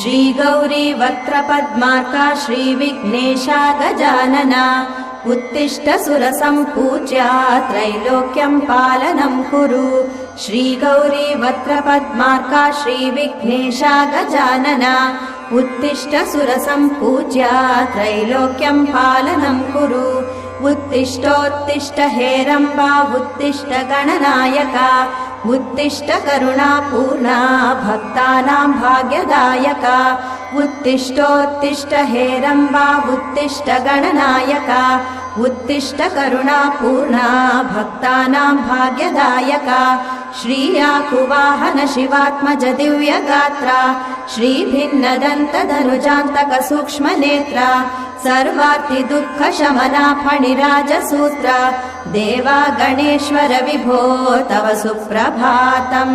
श्री गौरी वक्त्रपद्मार्का श्री विघ्नेशा गजानना उत्तिष्ठ सुरसम्पूज्या त्रैलोक्यं पालनं कुरु। श्री गौरी वक्त्रपद्मार्का श्री विघ्नेशा गजानना उत्तिष्ठ सुरसम्पूज्या त्रैलोक्यं पालनं कुरु। उत्तिष्ठोत्तिष्ठ हेरम्बा उत्तिष्ठ गणनायका उत्तिष्ठ करुणापूर्णा भक्तानां भाग्यदायका। उत्तिष्ठोत्तिष्ठ हेरम्बा उत्तिष्ठ गणनायका उत्तिष्ठ करुणापूर्णा भक्तानां भाग्यदायका। श्रीयाकुवाहन शिवात्मज दिव्यगात्रा श्री भिन्नदन्त धनुजान्तक सूक्ष्मनेत्रा सर्वार्ति दुःख शमना फणिराजसूत्रा देवा गणेश्वर विभो तव सुप्रभातम्।